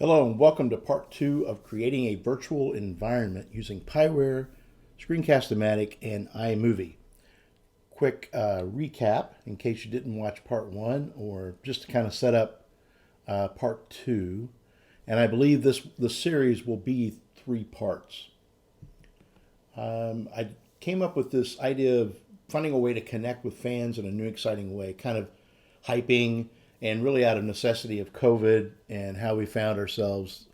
Hello and welcome to part two of creating a virtual environment using Pyware, Screencast-o-matic, and iMovie. Quick recap in case you didn't watch part one or just to kind of set up part two. And I believe the series will be three parts. I came up with this idea of finding a way to connect with fans in a new, exciting way, kind of hyping and really out of necessity of COVID and how we found ourselves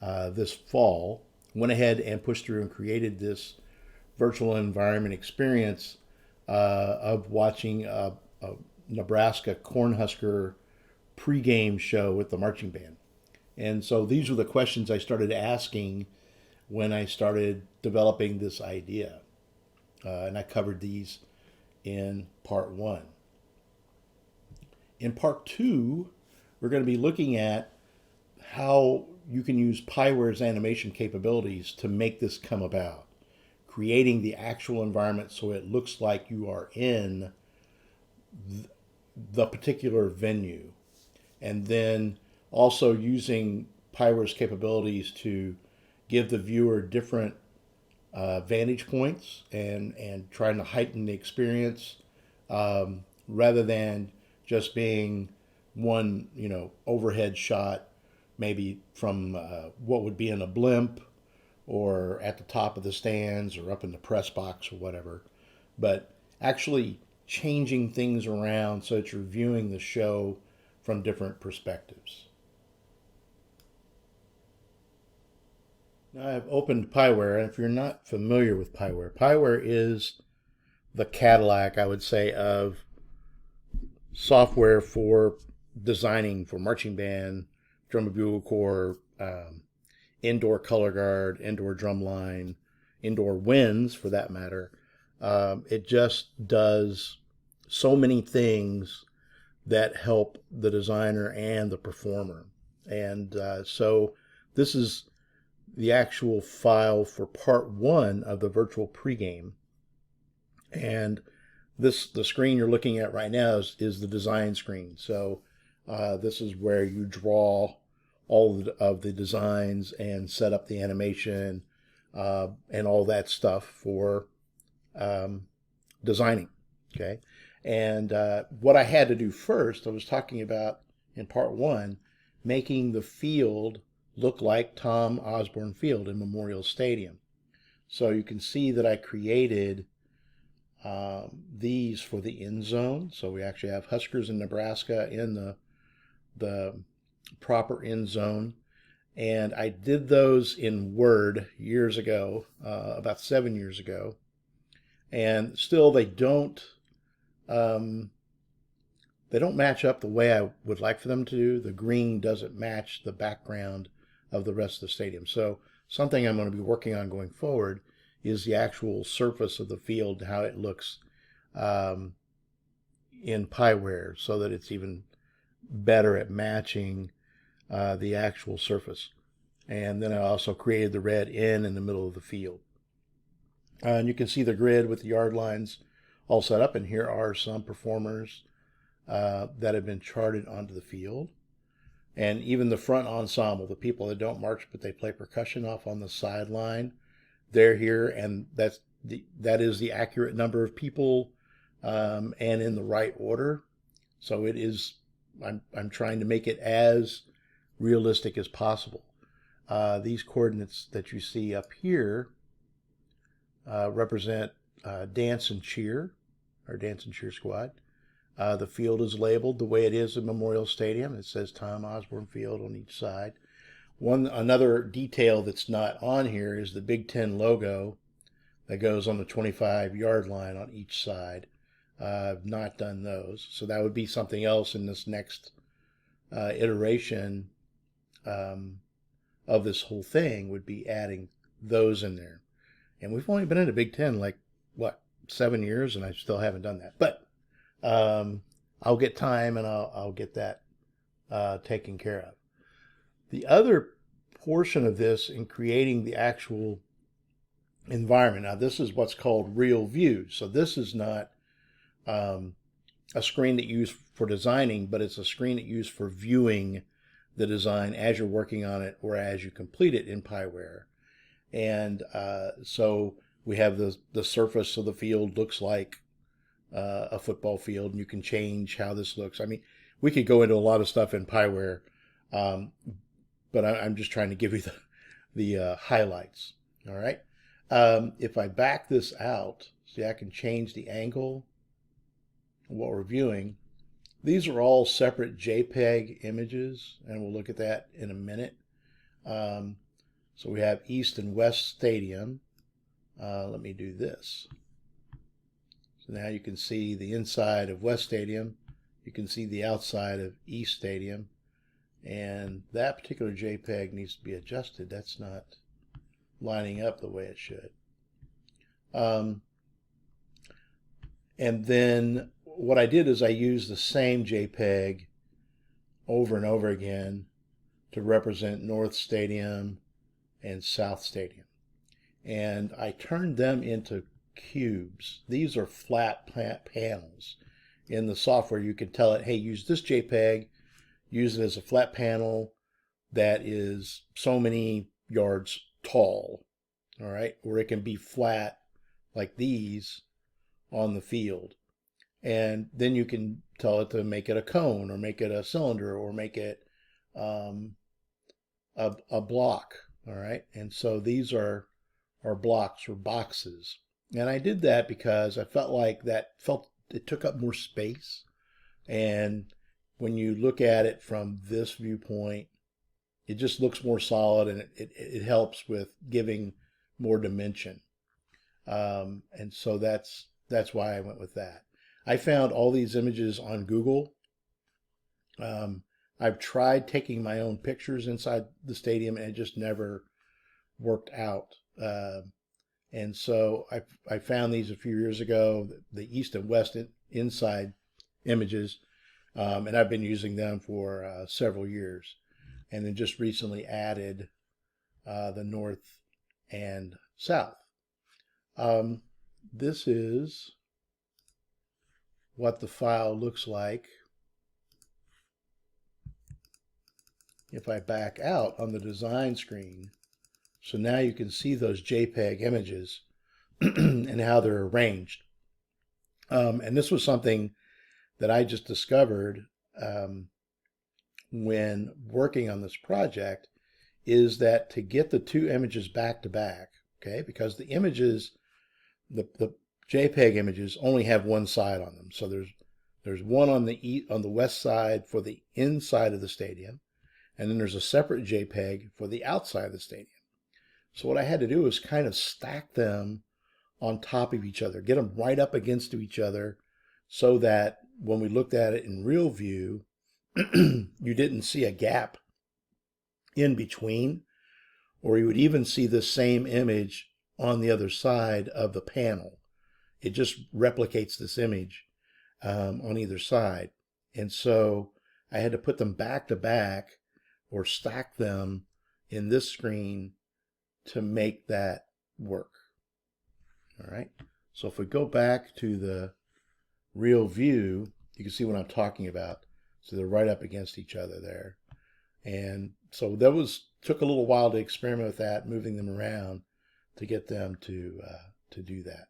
this fall. Went ahead and pushed through and created this virtual environment experience of watching a Nebraska Cornhusker pregame show with the marching band. And so these were the questions I started asking when I started developing this idea. And I covered these in part one. In part two, we're going to be looking at how you can use Pyware's animation capabilities to make this come about, creating the actual environment so it looks like you are in the particular venue, and then also using Pyware's capabilities to give the viewer different vantage points and trying to heighten the experience rather than just being one, overhead shot, maybe from what would be in a blimp or at the top of the stands or up in the press box or whatever, but actually changing things around so that you're viewing the show from different perspectives. Now I've opened Pyware, and if you're not familiar with Pyware, Pyware is the Cadillac, I would say, of software for designing for marching band, drum and bugle corps, indoor color guard, indoor drum line, indoor winds for that matter. It just does so many things that help the designer and the performer. And so this is the actual file for part one of the virtual pregame. And the screen you're looking at right now is the design screen. So this is where you draw all of the designs and set up the animation and all that stuff for designing. Okay, and what I had to do first, I was talking about in part one, making the field look like Tom Osborne Field in Memorial Stadium. So you can see that I created these for the end zone. So we actually have Huskers in Nebraska in the proper end zone. And I did those in Word years ago, about 7 years ago. And still they don't match up the way I would like for them to. The green doesn't match the background of the rest of the stadium. So something I'm going to be working on going forward is the actual surface of the field, how it looks in Pyware, so that it's even better at matching the actual surface. And then I also created the red in the middle of the field. And you can see the grid with the yard lines all set up, and here are some performers that have been charted onto the field. And even the front ensemble, the people that don't march but they play percussion off on the sideline, they're here, and that is the accurate number of people and in the right order. So it is. I'm trying to make it as realistic as possible. These coordinates that you see up here represent dance and cheer, or dance and cheer squad. The field is labeled the way it is in Memorial Stadium. It says Tom Osborne Field on each side. Another detail that's not on here is the Big Ten logo that goes on the 25-yard line on each side. I've not done those. So that would be something else in this next iteration of this whole thing, would be adding those in there. And we've only been in the Big Ten 7 years, and I still haven't done that. But I'll get time, and I'll get that taken care of. The other portion of this in creating the actual environment, now this is what's called real view. So this is not a screen that you use for designing, but it's a screen that you use for viewing the design as you're working on it or as you complete it in Pyware. And so we have the surface of the field looks like a football field, and you can change how this looks. I mean, we could go into a lot of stuff in Pyware, but I'm just trying to give you the highlights. All right. If I back this out, see, I can change the angle of what we're viewing. These are all separate JPEG images, and we'll look at that in a minute. So we have East and West Stadium. Let me do this. So now you can see the inside of West Stadium. You can see the outside of East Stadium. And that particular JPEG needs to be adjusted. That's not lining up the way it should. And then what I did is I used the same JPEG over and over again to represent North Stadium and South Stadium. And I turned them into cubes. These are flat panels. In the software, you can tell it, hey, use this JPEG, use it as a flat panel that is so many yards tall, all right? Or it can be flat like these on the field. And then you can tell it to make it a cone or make it a cylinder or make it a block, all right? And so these are blocks or boxes. And I did that because I felt like it took up more space. And when you look at it from this viewpoint, it just looks more solid, and it helps with giving more dimension. And so that's why I went with that. I found all these images on Google. I've tried taking my own pictures inside the stadium, and it just never worked out. And so I found these a few years ago, the East and West inside images, and I've been using them for several years. And then just recently added the North and South. This is what the file looks like if I back out on the design screen. So now you can see those JPEG images and how they're arranged. And this was something that I just discovered when working on this project, is that to get the two images back to back, okay, because the images, the JPEG images only have one side on them. So there's one on the west side for the inside of the stadium, and then there's a separate JPEG for the outside of the stadium. So what I had to do was kind of stack them on top of each other, get them right up against each other, so that when we looked at it in real view, you didn't see a gap in between, or you would even see the same image on the other side of the panel. It just replicates this image on either side. And so I had to put them back to back or stack them in this screen to make that work. All right. So if we go back to the real view, you can see what I'm talking about. So they're right up against each other there. And so took a little while to experiment with that, moving them around to get them to do that.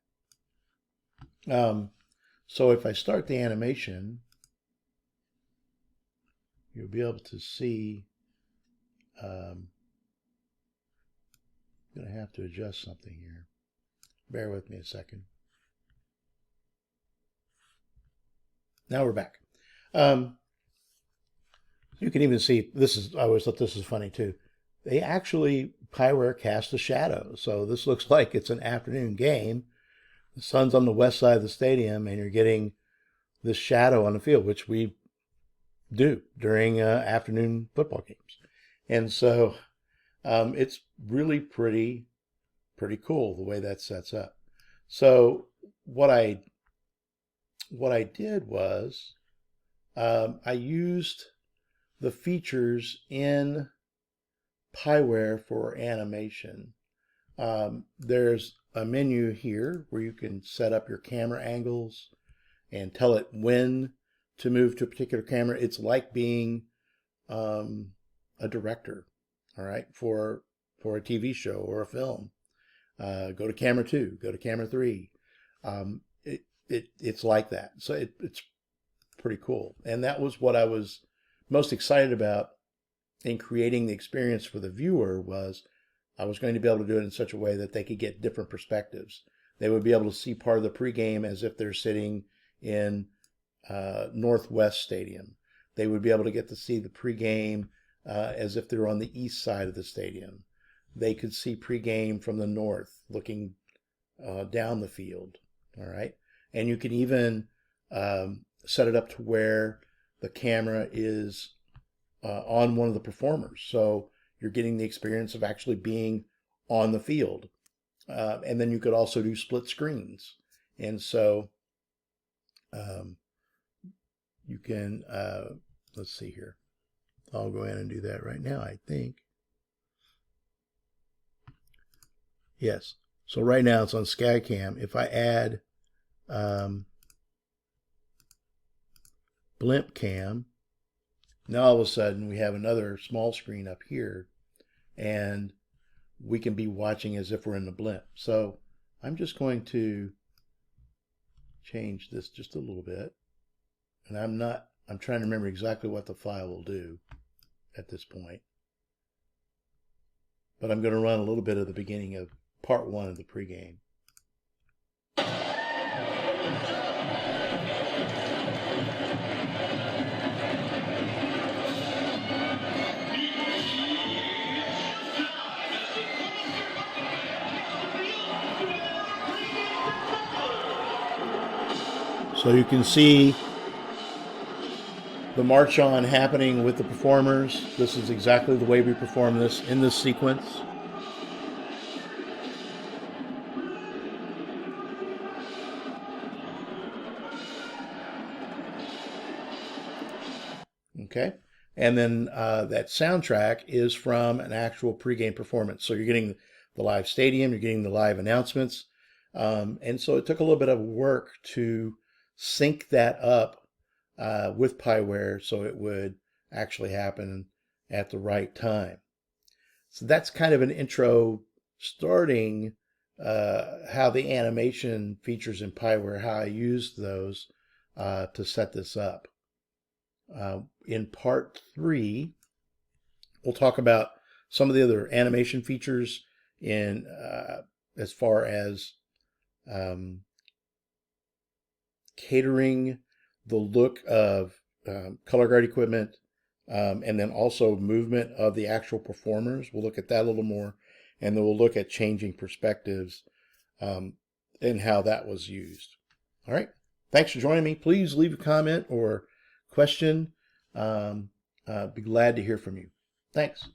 So if I start the animation, you'll be able to see, I'm going to have to adjust something here. Bear with me a second. Now we're back. You can even see, I always thought this was funny too. They actually, Pyware cast a shadow. So this looks like it's an afternoon game. The sun's on the west side of the stadium, and you're getting this shadow on the field, which we do during afternoon football games. And so it's really pretty cool the way that sets up. So what I did was I used the features in Pyware for animation. There's a menu here where you can set up your camera angles and tell it when to move to a particular camera. It's like being a director, all right, for a TV show or a film. Go to camera 2, go to camera 3. It's like that. So it's pretty cool. And that was what I was most excited about in creating the experience for the viewer, was I was going to be able to do it in such a way that they could get different perspectives. They would be able to see part of the pregame as if they're sitting in Northwest Stadium. They would be able to get to see the pregame as if they're on the east side of the stadium. They could see pregame from the north, looking down the field. All right, and you can even set it up to where the camera is on one of the performers, so you're getting the experience of actually being on the field. And then you could also do split screens, and so you can let's see here. I'll go ahead and do that right now, I think. Yes. So right now it's on Skycam. If I add Blimp Cam, now all of a sudden we have another small screen up here, and we can be watching as if we're in the blimp. So I'm just going to change this just a little bit. And I'm trying to remember exactly what the file will do at this point. But I'm going to run a little bit of the beginning of part 1 of the pregame. So you can see the march on happening with the performers. This is exactly the way we perform this in this sequence. Okay, and then that soundtrack is from an actual pregame performance. So you're getting the live stadium, you're getting the live announcements. And so it took a little bit of work to sync that up with Pyware so it would actually happen at the right time. So that's kind of an intro starting how the animation features in Pyware, how I used those to set this up. In part 3, we'll talk about some of the other animation features in as far as catering the look of color guard equipment, and then also movement of the actual performers. We'll look at that a little more, and then we'll look at changing perspectives and how that was used. All right. Thanks for joining me. Please leave a comment or question. Be glad to hear from you. Thanks.